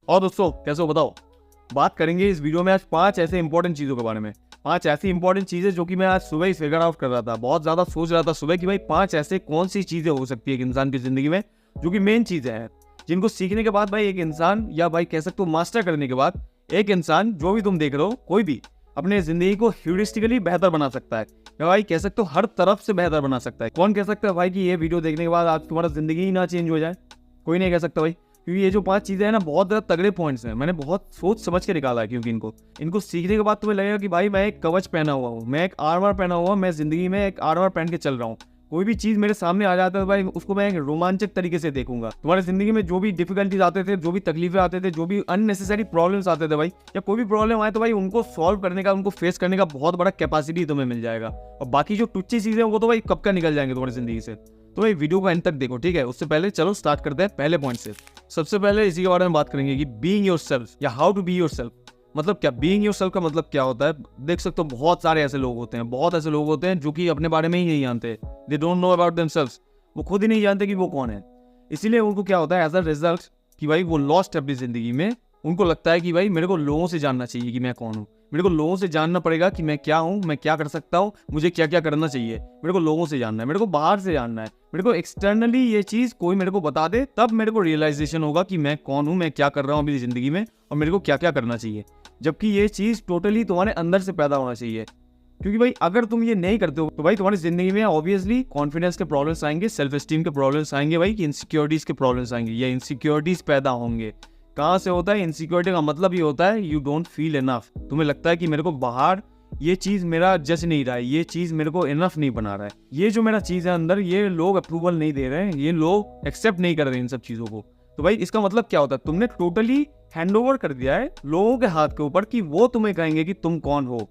और दोस्तों कैसे हो बताओ। बात करेंगे इस वीडियो में आज 5 ऐसे इंपॉर्टेंट चीज़ों के बारे में। 5 ऐसी इंपॉर्टेंट चीज़ें जो कि मैं आज सुबह ही फिगर आउट कर रहा था। बहुत ज़्यादा सोच रहा था सुबह कि भाई 5 ऐसे कौन सी चीज़ें हो सकती है एक इंसान की ज़िंदगी में जो कि मेन चीज़ें हैं, जिनको सीखने के बाद भाई एक इंसान, या भाई कह सकते हो मास्टर करने के बाद एक इंसान, जो भी तुम देख रहे हो, कोई भी अपने ज़िंदगी को ह्यूरिस्टिकली बेहतर बना सकता है, या भाई कह सकते हो हर तरफ से बेहतर बना सकता है। कौन कह सकता है भाई कि ये वीडियो देखने के बाद आज तुम्हारा ज़िंदगी ही ना चेंज हो जाए? कोई नहीं कह सकता भाई, क्योंकि ये जो 5 चीज़ें हैं ना, बहुत ज़्यादा तगड़े पॉइंट्स हैं। मैंने बहुत सोच समझ के निकाला है, क्योंकि इनको सीखने के बाद तुम्हें लगेगा कि भाई मैं एक कवच पहना हुआ हूँ, मैं एक आर्मर पहना हुआ हूँ, मैं ज़िंदगी में एक आर्मर पहन के चल रहा हूँ। कोई भी चीज़ मेरे सामने आ जाता है भाई, उसको मैं एक रोमांचक तरीके से देखूंगा। तुम्हारी ज़िंदगी में जो भी डिफिकल्टीज आते थे, जो भी तकलीफें आते थे, जो भी अननेसेसरी प्रॉब्लम्स आते थे भाई, या कोई भी प्रॉब्लम आए तो भाई उनको सॉल्व करने का, उनको फेस करने का बहुत बड़ा कैपेसिटी तुम्हें मिल जाएगा। और बाकी जो टुच्ची चीज़ें हैं वो तो भाई कब का निकल जाएंगे तुम्हारी ज़िंदगी से। तो भाई वीडियो को एंड तक देखो, ठीक है। उससे पहले चलो स्टार्ट करते हैं पहले पॉइंट से। सबसे पहले इसी के बारे में बात करेंगे कि बीइंग योरसेल्फ, या हाउ टू बी योरसेल्फ। मतलब क्या बीइंग योरसेल्फ का मतलब क्या होता है? देख सकते हो बहुत सारे ऐसे लोग होते हैं, बहुत ऐसे लोग होते हैं जो कि अपने बारे में ही नहीं जानते। They don't know about themselves. वो खुद ही नहीं जानते कि वो कौन है। इसीलिए उनको क्या होता है एज अ रिजल्ट कि भाई वो लॉस्ट है अपनी जिंदगी में। उनको लगता है कि भाई मेरे को लोगों से जानना चाहिए कि मैं कौन हूँ, मेरे को लोगों से जानना पड़ेगा कि मैं क्या हूँ, मैं क्या कर सकता हूँ, मुझे क्या क्या करना चाहिए। मेरे को लोगों से जानना है, मेरे को बाहर से जानना है, मेरे को एक्सटर्नली ये चीज़ कोई मेरे को बता दे, तब मेरे को रियलाइजेशन होगा कि मैं कौन हूँ, मैं क्या कर रहा हूँ अपनी ज़िंदगी में, और मेरे को क्या क्या करना चाहिए। जबकि ये चीज़ टोटली तुम्हारे अंदर से पैदा होना चाहिए। क्योंकि भाई अगर तुम ये नहीं करते हो तो भाई तुम्हारी जिंदगी में ऑब्वियसली कॉन्फिडेंस के प्रॉब्लम्स आएंगे, सेल्फ एस्टीम के प्रॉब्लम्स आएंगे, भाई कि इनसिक्योरिटीज के प्रॉब्लम्स आएंगे, या इनसिक्योरिटीज पैदा होंगे। कहाँ से होता है? इनसिक्योरिटी का मतलब ये होता है यू डोंट फील इनफ। तुम्हें लगता है कि मेरे को बाहर ये चीज़ मेरा जज नहीं रहा है, ये चीज़ मेरे को इनफ नहीं बना रहा है, ये जो मेरा चीज़ है अंदर, ये लोग अप्रूवल नहीं दे रहे हैं, ये लोग एक्सेप्ट नहीं कर रहे इन सब चीज़ों को। तो भाई इसका मतलब क्या होता है? तुमने टोटली हैंड ओवर कर दिया है लोगों के हाथ के ऊपर कि वो तुम्हें कहेंगे कि तुम कौन हो।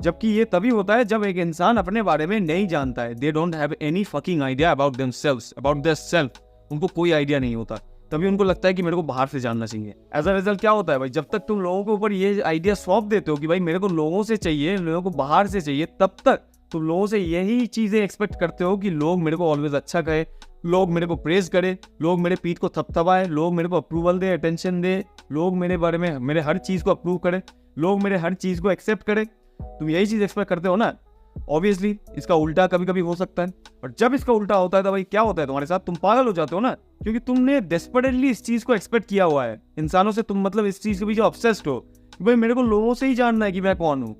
जबकि ये तभी होता है जब एक इंसान अपने बारे में नहीं जानता है। They don't have any fucking idea about themselves, about their self. उनको कोई आइडिया नहीं होता, तभी उनको लगता है कि मेरे को बाहर से जानना चाहिए। एज अ रिजल्ट क्या होता है भाई, जब तक तुम लोगों के ऊपर ये आइडिया सौंप देते हो कि भाई मेरे को लोगों से चाहिए, लोगों को बाहर से चाहिए, तब तक तुम लोगों से यही चीजें एक्सपेक्ट करते हो कि लोग मेरे को ऑलवेज अच्छा कहे, लोग मेरे को प्रेज करे, लोग मेरे पीठ को थपथपाए, लोग मेरे को अप्रूवल दे, अटेंशन दे, लोग मेरे बारे में मेरे हर चीज को अप्रूव करे, लोग मेरे हर चीज को एक्सेप्ट करे। तुम यही चीज एक्सपेक्ट करते हो ना। ऑब्वियसली इसका उल्टा कभी कभी हो सकता है, और जब इसका उल्टा होता है तो भाई क्या होता है तुम्हारे साथ? तुम पागल हो जाते हो ना, क्योंकि तुमने डेस्परेटली इस चीज को एक्सपेक्ट किया हुआ है इंसानों से। तुम मतलब इस चीज के पीछे ऑब्सेस्ड हो कि भाई मेरे को लोगों से ही जानना है कि मैं कौन हूँ।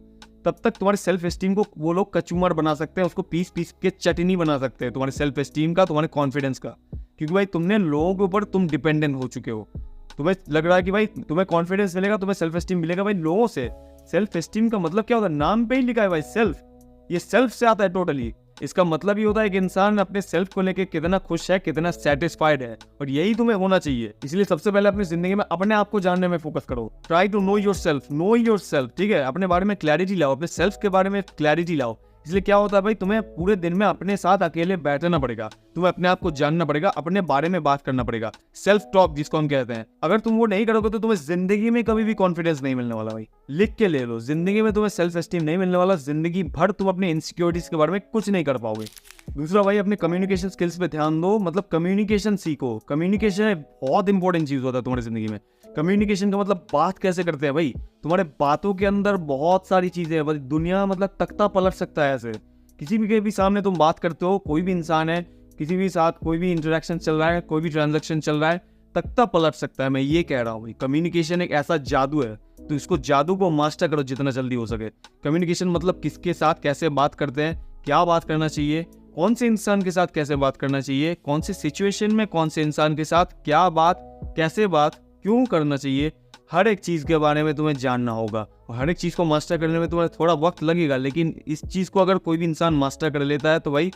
तब तक तुम्हारे सेल्फ एस्टीम को वो लोग कचूमर बना सकते हैं, उसको पीस पीस के चटनी बना सकते हैं, तुम्हारे सेल्फ एस्टीम का, तुम्हारे कॉन्फिडेंस का। क्योंकि भाई तुमने लोगों के ऊपर तुम डिपेंडेंट हो चुके हो। तुम्हें लग रहा है कि भाई तुम्हें कॉन्फिडेंस मिलेगा, तुम्हें सेल्फ एस्टीम मिलेगा भाई लोगों से। सेल्फ एस्टीम का मतलब क्या होता है? नाम पे ही लिखा है भाई, सेल्फ। ये सेल्फ से आता है टोटली। इसका मतलब ये होता है कि इंसान अपने सेल्फ को लेकर कितना खुश है, कितना सेटिस्फाइड है, और यही तुम्हें होना चाहिए। इसलिए सबसे पहले अपनी जिंदगी में अपने आप को जानने में फोकस करो। Try to know yourself, know yourself, ठीक है। अपने बारे में क्लैरिटी लाओ, अपने सेल्फ के बारे में क्लैरिटी लाओ। इसलिए क्या होता है भाई, तुम्हें पूरे दिन में अपने साथ अकेले बैठना पड़ेगा, तुम्हें अपने आप को जानना पड़ेगा, अपने बारे में बात करना पड़ेगा। सेल्फ टॉक जिसको हम कहते हैं। अगर तुम वो नहीं करोगे तो तुम्हें जिंदगी में कभी भी कॉन्फिडेंस नहीं मिलने वाला भाई। लिख के ले लो, जिंदगी में तुम्हें सेल्फ एस्टीम नहीं मिलने वाला। जिंदगी भर तुम अपने इनसिक्योरिटीज के बारे में कुछ नहीं कर पाओगे। दूसरा भाई, अपने कम्युनिकेशन स्किल्स पे ध्यान दो। मतलब कम्युनिकेशन सीखो। कम्युनिकेशन बहुत इंपॉर्टेंट चीज होता है तुम्हारी जिंदगी में। कम्युनिकेशन का मतलब बात कैसे करते हैं भाई। तुम्हारे बातों के अंदर बहुत सारी चीजें हैं भाई। दुनिया मतलब तख्ता पलट सकता है ऐसे। किसी भी के भी सामने तुम बात करते हो, कोई भी इंसान है, किसी भी साथ कोई भी इंटरेक्शन चल रहा है, कोई भी ट्रांजैक्शन चल रहा है, तख्ता पलट सकता है। मैं ये कह रहा हूँ भाई, कम्युनिकेशन एक ऐसा जादू है, तो इसको जादू को मास्टर करो जितना जल्दी हो सके। कम्युनिकेशन मतलब किसके साथ कैसे बात करते हैं, क्या बात करना चाहिए, कौन से इंसान के साथ कैसे बात करना चाहिए, कौन से सिचुएशन में कौन से इंसान के साथ क्या बात, कैसे बात, क्यों करना चाहिए। हर एक चीज़ के बारे में तुम्हें जानना होगा, और हर एक चीज़ को मास्टर करने में तुम्हें थोड़ा वक्त लगेगा। लेकिन इस चीज़ को अगर कोई भी इंसान मास्टर कर लेता है तो भाई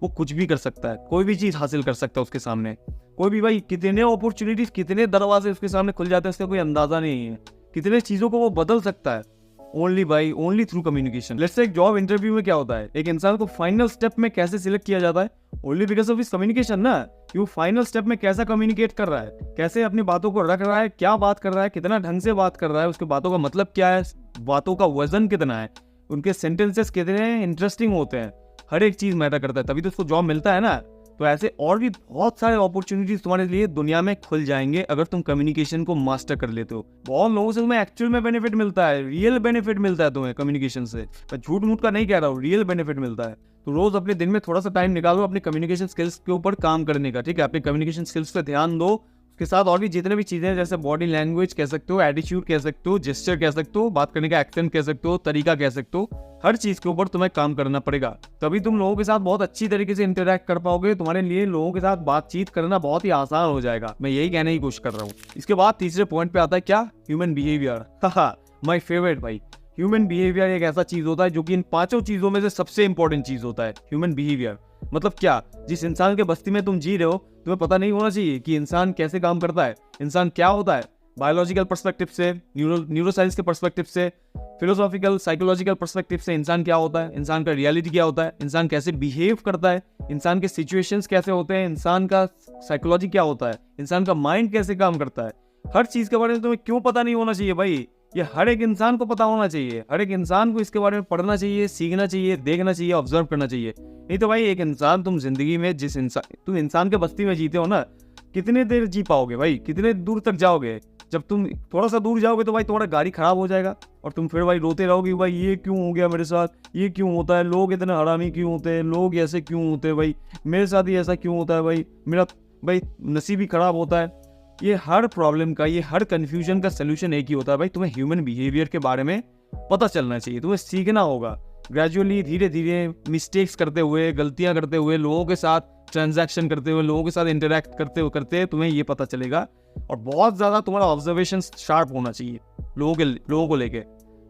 वो कुछ भी कर सकता है, कोई भी चीज़ हासिल कर सकता है उसके सामने। कोई भी भाई, कितने अपॉर्चुनिटीज, कितने दरवाजे उसके सामने खुल जाते हैं, उसका कोई अंदाजा नहीं है। कितने चीज़ों को वो बदल सकता है only through communication. Let's say एक जॉब इंटरव्यू में क्या होता है, एक इंसान को फाइनल स्टेप में कैसे सिलेक्ट किया जाता है? ओनली बिकॉज ऑफ इस कम्युनिकेशन ना। कि वो फाइनल स्टेप में कैसा कम्युनिकेट कर रहा है, कैसे अपनी बातों को रख रहा है, क्या बात कर रहा है, कितना ढंग से बात कर रहा है, उसके बातों का मतलब क्या है, बातों का वजन कितना है, उनके सेंटेंसेस कितने इंटरेस्टिंग होते हैं। हर एक चीज मैटर करता है, तभी तो उसको जॉब मिलता है ना। तो ऐसे और भी बहुत सारे अपॉर्चुनिटीज तुम्हारे लिए दुनिया में खुल जाएंगे अगर तुम कम्युनिकेशन को मास्टर कर लेते हो। बहुत लोगों से तुम्हें एक्चुअल में बेनिफिट मिलता है, रियल बेनिफिट मिलता है तुम्हें कम्युनिकेशन से। मैं झूठ मूठ का नहीं कह रहा हूँ, रियल बेनिफिट मिलता है। तो रोज अपने दिन में थोड़ा सा टाइम निकालो अपनी कम्युनिकेशन स्किल्स के ऊपर काम करने का, ठीक है। अपने कम्युनिकेशन स्किल्स पे ध्यान दो, उसके साथ और भी जितने भी चीजें हैं, जैसे बॉडी लैंग्वेज कह सकते हो, एटीट्यूड कह सकते हो, जेस्चर कह सकते हो, बात करने का एक्सेंट कह सकते हो, तरीका कह सकते हो, हर चीज के ऊपर तुम्हें काम करना पड़ेगा। तभी तुम लोगों के साथ बहुत अच्छी तरीके से इंटरेक्ट कर पाओगे। तुम्हारे लिए लोगों के साथ बातचीत करना बहुत ही आसान हो जाएगा। मैं यही कहने की कोशिश कर रहा हूँ। इसके बाद तीसरे पॉइंट पे आता है क्या, ह्यूमन बिहेवियर। माय फेवरेट भाई। ह्यूमन बिहेवियर एक ऐसा चीज होता है जो कि इन पांचों चीजों में से सबसे इंपॉर्टेंट चीज होता है। ह्यूमन बिहेवियर मतलब क्या, जिस इंसान के बस्ती में तुम जी रहे हो तुम्हें पता नहीं होना चाहिए कि इंसान कैसे काम करता है, इंसान क्या होता है, बायोलॉजिकल पर्सपेक्टिव से, न्यूरोसाइंस के पर्सपेक्टिव से, फिलोसॉफिकल साइकोलॉजिकल पर्सपेक्टिव से इंसान क्या होता है, इंसान का रियलिटी क्या होता है, इंसान कैसे बिहेव करता है, इंसान के सिचुएशंस कैसे होते हैं, इंसान का साइकोलॉजी क्या होता है, इंसान का माइंड कैसे काम करता है। हर चीज के बारे में तुम्हें क्यों पता नहीं होना चाहिए भाई, ये हर एक इंसान को पता होना चाहिए। हर एक इंसान को इसके बारे में पढ़ना चाहिए, सीखना चाहिए, देखना चाहिए, ऑब्जर्व करना चाहिए। नहीं तो भाई एक इंसान, तुम जिंदगी में जिस तुम इंसान के बस्ती में जीते हो ना, कितने देर जी पाओगे भाई, कितने दूर तक जाओगे। जब तुम थोड़ा सा दूर जाओगे तो भाई तुम्हारा गाड़ी खराब हो जाएगा और तुम फिर भाई रोते रहोगे, भाई ये क्यों हो गया मेरे साथ, ये क्यों होता है, लोग इतने हरामी क्यों होते हैं, लोग ऐसे क्यों होते हैं भाई, मेरे साथ ही ऐसा क्यों होता है भाई, मेरा भाई नसीब ही खराब होता है। ये हर प्रॉब्लम का, ये हर कंफ्यूजन का सोल्यूशन एक ही होता है भाई, तुम्हें ह्यूमन बिहेवियर के बारे में पता चलना चाहिए, तुम्हें सीखना होगा। ग्रेजुअली, धीरे धीरे, मिस्टेक्स करते हुए, गलतियां करते हुए, लोगों के साथ ट्रांजैक्शन करते हुए, लोगों के साथ इंटरेक्ट करते तुम्हें ये पता चलेगा। और बहुत ज्यादा तुम्हारा ऑब्जर्वेशन शार्प होना चाहिए लोगों को लेके।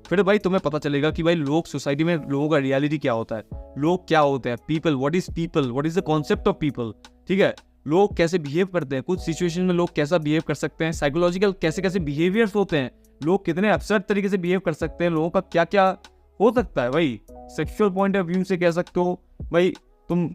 फिर भाई तुम्हें पता चलेगा कि भाई लोग, सोसाइटी में लोगों का रियलिटी क्या होता है, लोग क्या होते हैं, people, what is the concept of people, ठीक है। लोग कैसे बिहेव करते हैं, कुछ सिचुएशन में लोग कैसा बिहेव कर सकते हैं, साइकोलॉजिकल कैसे कैसे बिहेवियर्स होते हैं, लोग कितने अपसेट तरीके से बिहेव कर सकते हैं, लोगों का क्या क्या हो सकता है भाई। सेक्सुअल पॉइंट ऑफ व्यू से कह सकते हो भाई, तुम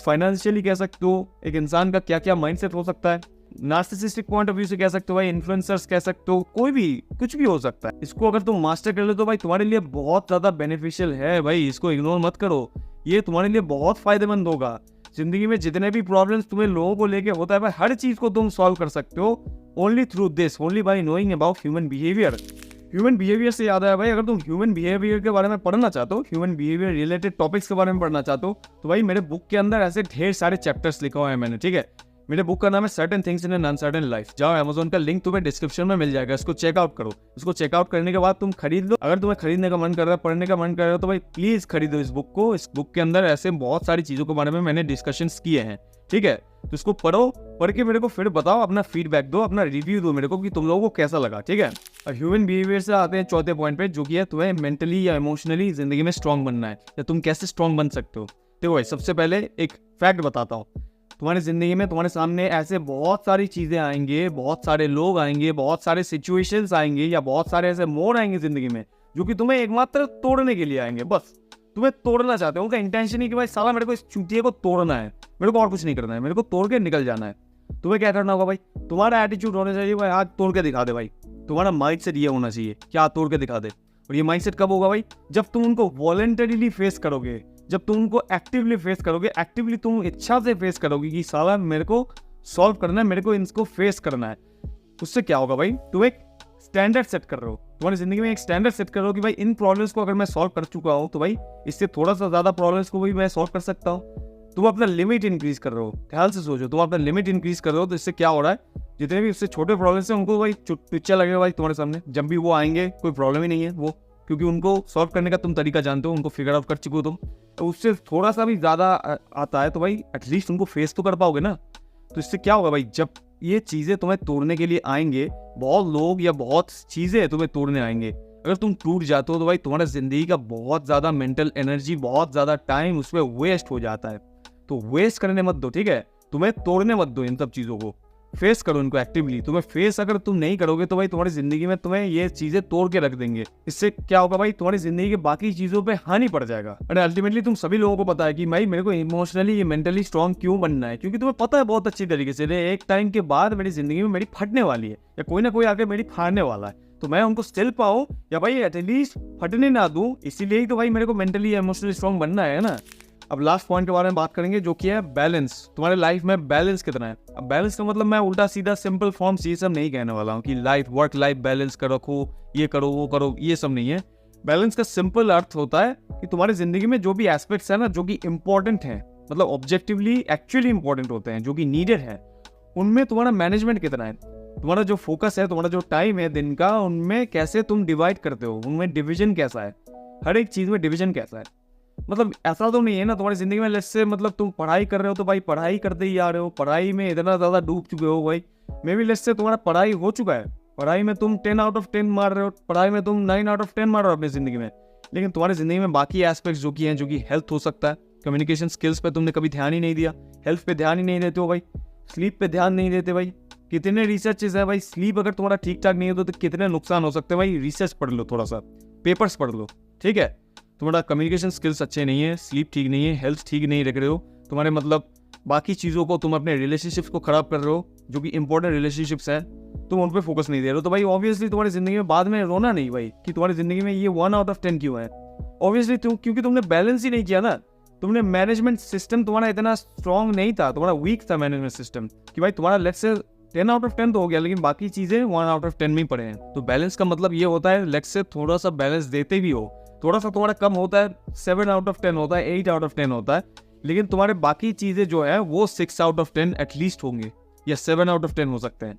फाइनेंशियली कह सकते हो एक इंसान का क्या क्या माइंडसेट हो सकता है, नार्सिसिस्टिक पॉइंट ऑफ व्यू से कह सकते हो भाई, इन्फ्लुएंसर्स कह सकते हो, कोई भी कुछ भी हो सकता है। इसको अगर तुम मास्टर कर लो तो भाई तुम्हारे लिए बहुत ज्यादा बेनिफिशियल है भाई, इसको इग्नोर मत करो, ये तुम्हारे लिए बहुत फायदेमंद होगा। जिंदगी में जितने भी प्रॉब्लम्स तुम्हें लोगों को लेके होता है भाई, हर चीज को तुम सॉल्व कर सकते हो only through this, only by knowing about human behaviour. Human behaviour से याद आया भाई, अगर तुम ह्यूमन बिहेवियर के बारे में पढ़ना चाहते हो, ह्यूमन बिहेवियर रिलेटेड टॉपिक्स के बारे में पढ़ना चाहते हो, तो भाई मेरे बुक के अंदर ऐसे ढेर सारे चैप्टर्स लिखा हुआ है मैंने, ठीक है। मेरे बुक का नाम है certain things in an uncertain life. जाओ अमेज़न का लिंक तुम्हें डिस्क्रिप्शन में मिल जाएगा, इसको चेकआउट करो। इसको चेकआउट करने के बाद तुम खरीद लो। अगर तुम्हें खरीदने का मन कर रहा है, पढ़ने का मन कर रहा है, तो भाई प्लीज खरीदो इस बुक को। इस बुक के अंदर ऐसे बहुत सारी चीजों के बारे में मैंने डिस्कशंस किए हैं, ठीक है। तो इसको पढ़ो, पढ़ के मेरे को फिर बताओ, अपना फीडबैक दो, अपना रिव्यू दो मेरे को कि तुम लोगों को कैसा लगा, ठीक है। और ह्यूमन बिहेवियर से आते हैं चौथे पॉइंट पे, जो कि है तुम्हें मेंटली या इमोशनली जिंदगी में स्ट्रांग बनना है, या तुम कैसे स्ट्रांग बन सकते हो। देखो भाई, सबसे पहले एक फैक्ट बताता हूँ। तुम्हारी जिंदगी में तुम्हारे सामने ऐसे बहुत सारी चीजें आएंगे, बहुत सारे लोग आएंगे, बहुत सारे सिचुएशंस आएंगे, या बहुत सारे ऐसे मोड़ आएंगे जिंदगी में जो कि तुम्हें एकमात्र तोड़ने के लिए आएंगे। बस तुम्हें तोड़ना चाहते हो, उनका इंटेंशन ही कि भाई साला मेरे को इस चुटिया को तोड़ना है, मेरे को और कुछ नहीं करना है, मेरे को तोड़ के निकल जाना है। तुम्हें क्या करना होगा भाई, तुम्हारा एटीट्यूड होना चाहिए भाई, हाथ तोड़ के दिखा दे भाई। तुम्हारा माइंडसेट ये होना चाहिए कि हाथ तोड़ के दिखा दे। और ये माइंडसेट कब होगा भाई, जब तुम उनको वॉलंटरीली फेस करोगे, जब तुम उनको एक्टिवली फेस करोगे, एक्टिवली तुम इच्छा से फेस करोगे कि साला मेरे को सॉल्व करना है, मेरे को इनको फेस करना है। उससे क्या होगा भाई, तुम एक स्टैंडर्ड सेट कर रहे हो, तुम्हारी जिंदगी में एक स्टैंडर्ड सेट कर रहे हो कि भाई इन प्रॉब्लम्स को अगर मैं सॉल्व कर चुका हूं तो भाई इससे थोड़ा सा ज्यादा प्रॉब्लम्स को भी मैं सॉल्व कर सकता हूं। तुम अपना लिमिट इंक्रीज कर रहे हो, ख्याल से सोचो, तुम अपना लिमिट इंक्रीज कर रहे हो, तो इससे क्या हो रहा है, जितने भी उससे छोटे प्रॉब्लम्स हैं उनको भाई पिक्चर लगेगा भाई तुम्हारे सामने, जब भी वो आएंगे कोई प्रॉब्लम ही नहीं है वो, क्योंकि उनको सॉल्व करने का तुम तरीका जानते हो, उनको फिगर आउट कर चुके हो तुम। तो उससे थोड़ा सा भी ज्यादा आता है तो भाई एटलीस्ट उनको फेस तो कर पाओगे ना। तो इससे क्या होगा भाई, जब ये चीजें तुम्हें तोड़ने के लिए आएंगे, बहुत लोग या बहुत चीजें तुम्हें तोड़ने आएंगे, अगर तुम टूट जाते हो तो भाई तुम्हारा जिंदगी का बहुत ज्यादा मेंटल एनर्जी, बहुत ज्यादा टाइम उसमें वेस्ट हो जाता है। तो वेस्ट करने मत दो, ठीक है, तुम्हें तोड़ने मत दो इन सब चीजों को, फेस करो इनको एक्टिवली। तुम्हें फेस अगर तुम नहीं करोगे तो भाई तुम्हारी जिंदगी में तुम्हें ये चीजें तोड़ के रख देंगे। इससे क्या होगा भाई, तुम्हारी जिंदगी के बाकी चीजों पे हानि पड़ जाएगा। और अल्टीमेटली तुम सभी लोगों को पता है कि भाई मेरे को इमोशनली मेंटली स्ट्रांग क्यों बनना है, क्योंकि तुम्हें पता है बहुत अच्छी तरीके से एक टाइम के बाद मेरी जिंदगी में मेरी फटने वाली है, या कोई ना कोई आके मेरी फाड़ने वाला है, तो मैं उनको स्टिल पाऊं या भाई एटलीस्ट फटने ना दूं। इसीलिए ही तो भाई मेरे को मेंटली इमोशनली स्ट्रांग बनना है ना। अब लास्ट पॉइंट के बारे में बात करेंगे जो कि है बैलेंस। तुम्हारे लाइफ में बैलेंस कितना है। अब बैलेंस का मतलब मैं उल्टा सीधा सिंपल फॉर्म्स ये सब नहीं कहने वाला हूँ कि वर्क लाइफ बैलेंस कर रखो, ये करो वो करो, ये सब नहीं है। बैलेंस का सिंपल अर्थ होता है कि तुम्हारी जिंदगी में जो भी एस्पेक्ट्स है ना, जो कि इंपॉर्टेंट है, मतलब ऑब्जेक्टिवली एक्चुअली इंपॉर्टेंट होते हैं, जो कि नीडेड है, उनमें तुम्हारा मैनेजमेंट कितना है। तुम्हारा जो फोकस है, तुम्हारा जो टाइम है दिन का, उनमें कैसे तुम डिवाइड करते हो, उनमें डिवीजन कैसा है, हर एक चीज में डिवीजन कैसा है। मतलब ऐसा तो नहीं है ना तुम्हारी जिंदगी में, जैसे मतलब तुम पढ़ाई कर रहे हो तो भाई पढ़ाई करते ही आ रहे हो, पढ़ाई में इतना ज्यादा डूब चुके हो भाई। मे बी लेट्स से तुम्हारा पढ़ाई हो चुका है, पढ़ाई में तुम 10 आउट ऑफ 10 मार रहे हो, पढ़ाई में तुम 9 आउट ऑफ 10 मार रहे हो अपनी जिंदगी में, लेकिन तुम्हारी जिंदगी में बाकी एस्पेक्ट्स जो कि हैं, जो कि हेल्थ हो सकता है, कम्युनिकेशन स्किल्स पे तुमने कभी ध्यान ही नहीं दिया, हेल्थ पे ध्यान ही नहीं देते हो भाई, स्लीप पे ध्यान नहीं देते भाई। कितने रिसर्चेस है भाई, स्लीप अगर तुम्हारा ठीक ठाक नहीं हो तो कितने नुकसान हो सकते हैं भाई। रिसर्च पढ़ लो, थोड़ा सा पेपर्स पढ़ लो, ठीक है। तुम्हारा कम्युनिकेशन स्किल्स अच्छे नहीं है, स्लीप ठीक नहीं है, हेल्थ ठीक नहीं रख रहे हो, तुम्हारे मतलब बाकी चीज़ों को, तुम अपने रिलेशनशिप्स को खराब कर रहे हो, जो कि इंपॉर्टेंट रिलेशनशिप्स हैं, तुम उन पर फोकस नहीं दे रहे हो, तो भाई ऑब्वियसली तुम्हारी जिंदगी में बाद में रोना नहीं भाई कि तुम्हारी जिंदगी में ये 1 आउट ऑफ 10 क्यों है। ऑब्वियसली क्योंकि तुमने बैलेंस ही नहीं किया ना, तुमने मैनेजमेंट सिस्टम तुम्हारा इतना स्ट्रॉन्ग नहीं था, तुम्हारा वीक था मैनेजमेंट सिस्टम, कि भाई तुम्हारा लेट्स से 10 आउट ऑफ 10 तो हो गया, लेकिन बाकी चीजें 1 आउट ऑफ 10 में ही पड़े हैं। तो बैलेंस का मतलब ये होता है, लेट्स से थोड़ा सा बैलेंस देते भी हो, थोड़ा सा तुम्हारा कम होता है, 7 आउट ऑफ 10 होता है, 8 आउट ऑफ 10 होता है, लेकिन तुम्हारे बाकी चीजें जो है वो 6 आउट ऑफ 10 एटलीस्ट होंगे, या 7 आउट ऑफ 10 हो सकते हैं।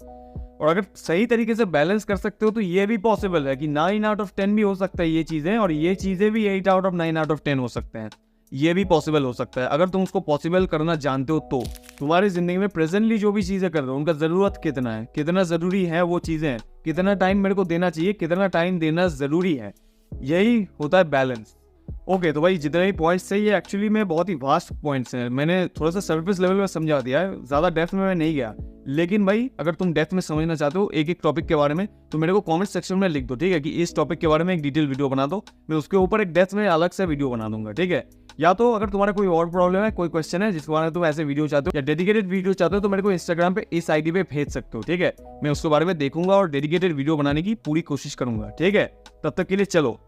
और अगर सही तरीके से बैलेंस कर सकते हो तो ये भी पॉसिबल है कि 9 आउट ऑफ 10 भी हो सकता है ये चीजें, और ये चीजें भी 8 आउट ऑफ 9 आउट ऑफ 10 हो सकते हैं। ये भी पॉसिबल हो सकता है अगर तुम उसको पॉसिबल करना जानते हो तो। तुम्हारी जिंदगी में प्रेजेंटली जो भी चीजें कर रहे हो उनका जरूरत कितना है, कितना जरूरी है वो चीजें, कितना टाइम मेरे को देना चाहिए, कितना टाइम देना जरूरी है, यही होता है बैलेंस। ओके, तो भाई जितने भी पॉइंट्स है ये एक्चुअली में बहुत ही वास्ट पॉइंट्स हैं, मैंने थोड़ा सा सरफेस लेवल में समझा दिया है, ज़्यादा डेप्थ में मैं नहीं गया। लेकिन भाई अगर तुम डेप्थ में समझना चाहते हो एक एक टॉपिक के बारे में तो मेरे को कमेंट सेक्शन में लिख दो, ठीक है, कि इस टॉपिक के बारे में एक डिटेल वीडियो बना दो, मैं उसके ऊपर एक डेप्थ में अलग से वीडियो बना दूंगा, ठीक है। या तो अगर तुम्हारा कोई और प्रॉब्लम है, कोई क्वेश्चन है जिसके बारे में तुम ऐसे वीडियो चाहते हो या डेडिकेटेड वीडियो चाहते हो, तो मेरे को इंस्टाग्राम पे इस आईडी पे भेज सकते हो, ठीक है। मैं उसके बारे में देखूंगा और डेडिकेटेड वीडियो बनाने की पूरी कोशिश करूंगा, ठीक है। तब तक के लिए चलो